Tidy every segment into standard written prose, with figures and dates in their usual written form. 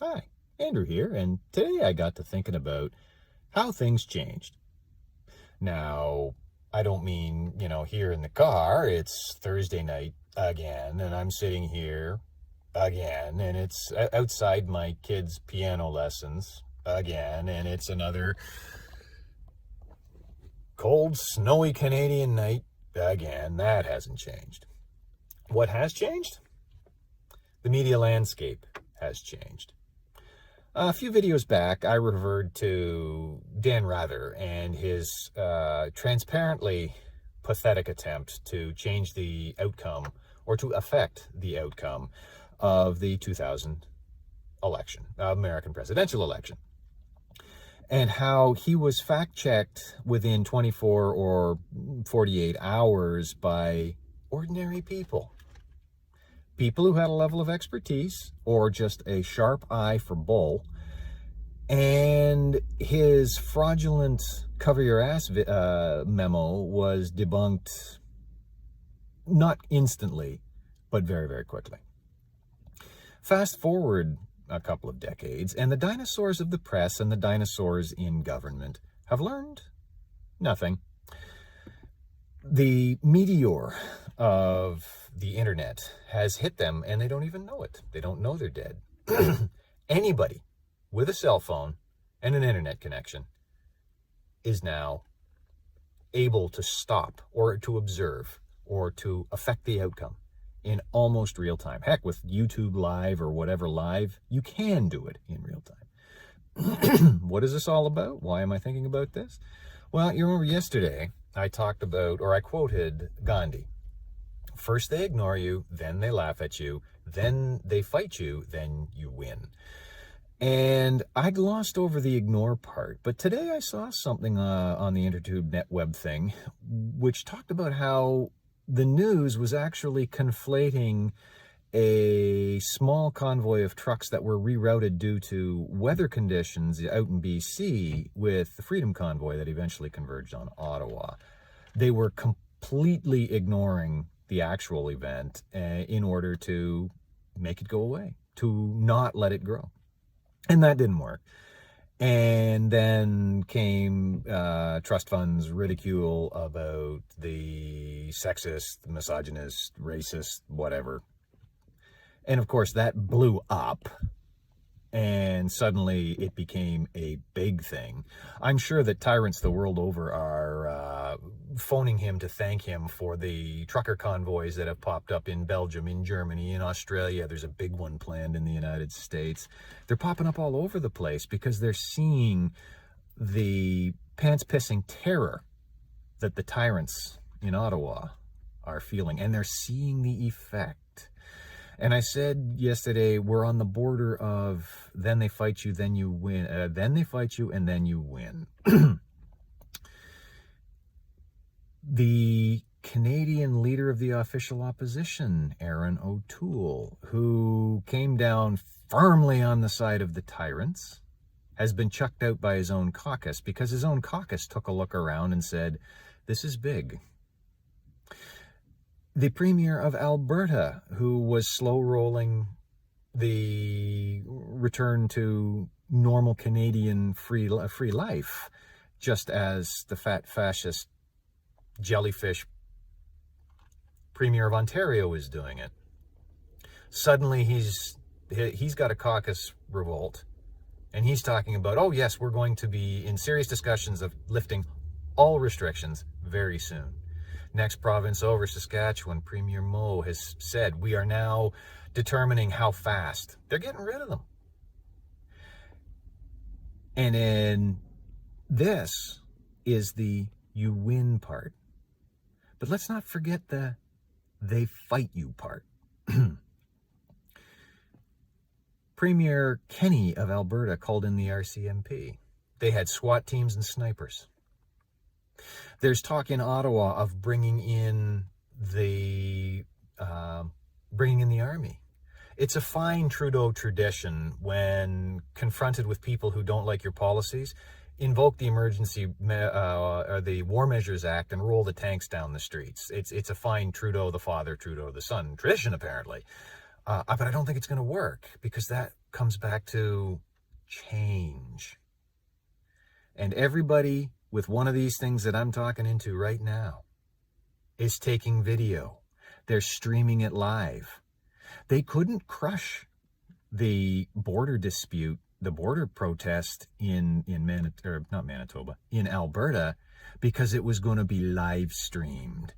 Hi, Andrew here, and today I got to thinking about how things changed. Now, I don't mean, here in the car. It's Thursday night again, and I'm sitting here again, and it's outside my kids' piano lessons again, and it's another cold, snowy Canadian night again. That hasn't changed. What has changed? The media landscape has changed. A few videos back, I referred to Dan Rather and his transparently pathetic attempt to change the outcome or to affect the outcome of the 2000 election, American presidential election, and how he was fact-checked within 24 or 48 hours by ordinary people. People who had a level of expertise or just a sharp eye for bull. And his fraudulent cover your ass memo was debunked not instantly, but very, very quickly. Fast forward a couple of decades, and the dinosaurs of the press and the dinosaurs in government have learned nothing. The meteor of the internet has hit them, and they don't even know it. They don't know they're dead. Anybody with a cell phone and an internet connection is now able to stop or to observe or to affect the outcome in almost real time. Heck, with YouTube Live or whatever live, you can do it in real time. What is this all about? Why am I thinking about this? Well, you remember yesterday I talked about, or I quoted Gandhi. First they ignore you, then they laugh at you, then they fight you, then you win. And I glossed over the ignore part, but today I saw something on the Intertube NetWeb thing, which talked about how the news was actually conflating a small convoy of trucks that were rerouted due to weather conditions out in BC with the Freedom Convoy that eventually converged on Ottawa. They were completely ignoring the actual event in order to make it go away, to not let it grow. And that didn't work. And then came trust funds ridicule about the sexist, misogynist, racist, whatever. And of course, that blew up. And suddenly it became a big thing. I'm sure that tyrants the world over are phoning him to thank him for the trucker convoys that have popped up in Belgium, in Germany, in Australia. There's a big one planned in the United States. They're popping up all over the place because they're seeing the pants-pissing terror that the tyrants in Ottawa are feeling. And they're seeing the effect. And I said yesterday, we're on the border of then they fight you, then you win. Then they fight you, and then you win. The Canadian leader of the official opposition, Aaron O'Toole, who came down firmly on the side of the tyrants, has been chucked out by his own caucus because his own caucus took a look around and said, this is big. The Premier of Alberta, who was slow-rolling the return to normal Canadian free life, just as the fat fascist jellyfish Premier of Ontario is doing it. Suddenly he's got a caucus revolt, and he's talking about, oh yes, we're going to be in serious discussions of lifting all restrictions very soon. Next province over, Saskatchewan, Premier Moe has said, we are now determining how fast. They're getting rid of them. And then this is the you win part. But let's not forget the they fight you part. Premier Kenney of Alberta called in the RCMP. They had SWAT teams and snipers. There's talk in Ottawa of bringing in the army. It's a fine Trudeau tradition when confronted with people who don't like your policies, invoke the emergency or the War Measures Act and roll the tanks down the streets. It's a fine Trudeau the father, Trudeau the son tradition, apparently. But I don't think it's going to work, because that comes back to change. And everybody with one of these things that I'm talking into right now is taking video. They're streaming it live. They couldn't crush the border dispute, the border protest in Alberta, because it was going to be live streamed.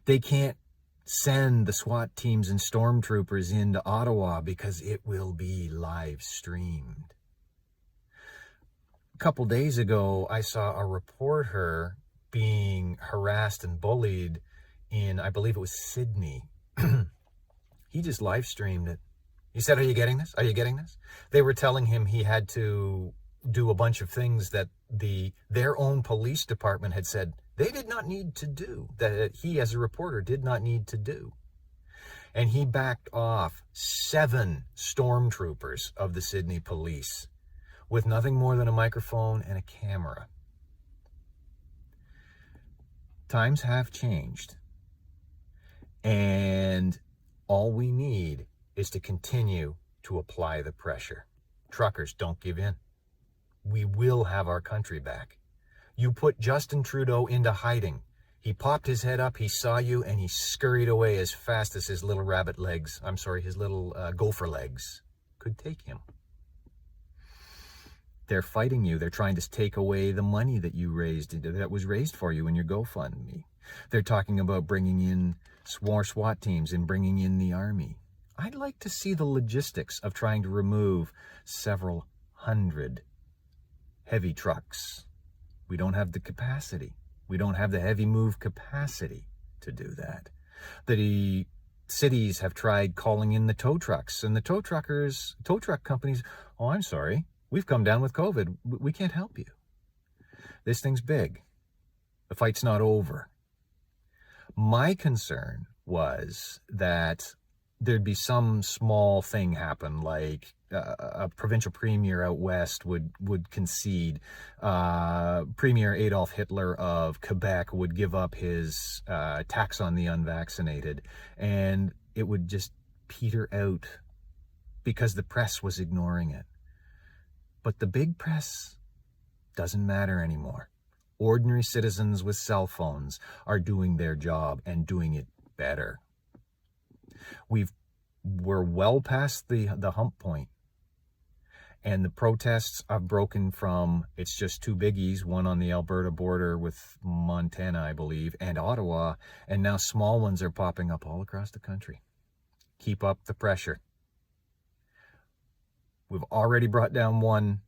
They can't send the SWAT teams and stormtroopers into Ottawa because it will be live streamed. A couple days ago, I saw a reporter being harassed and bullied in, I believe it was Sydney. He just live streamed it. He said, "Are you getting this? Are you getting this?" They were telling him he had to do a bunch of things that their own police department had said they did not need to do, that he as a reporter did not need to do. And he backed off 7 stormtroopers of the Sydney police with nothing more than a microphone and a camera. Times have changed. And all we need is to continue to apply the pressure. Truckers, don't give in. We will have our country back. You put Justin Trudeau into hiding. He popped his head up, he saw you, and he scurried away as fast as his little his little gopher legs could take him. They're fighting you. They're trying to take away the money that that was raised for you in your GoFundMe. They're talking about bringing in more SWAT teams and bringing in the army. I'd like to see the logistics of trying to remove several hundred heavy trucks. We don't have the capacity. We don't have the heavy move capacity to do that. The cities have tried calling in the tow trucks, and the tow truck companies, "Oh, I'm sorry, we've come down with COVID. We can't help you. This thing's big. The fight's not over." My concern was that there'd be some small thing happen, like a provincial premier out west would concede. Premier Adolf Hitler of Quebec would give up his tax on the unvaccinated, and it would just peter out because the press was ignoring it. But the big press doesn't matter anymore. Ordinary citizens with cell phones are doing their job and doing it better. We're well past the hump point. And the protests have broken from, it's just 2 biggies, one on the Alberta border with Montana, I believe, and Ottawa, and now small ones are popping up all across the country. Keep up the pressure. We've already brought down one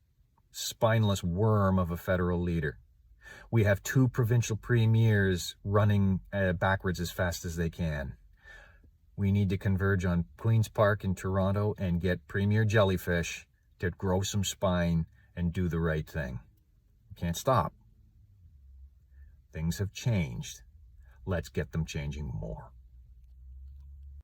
spineless worm of a federal leader. We have 2 provincial premiers running backwards as fast as they can. We need to converge on Queen's Park in Toronto and get Premier Jellyfish to grow some spine and do the right thing. We can't stop. Things have changed. Let's get them changing more.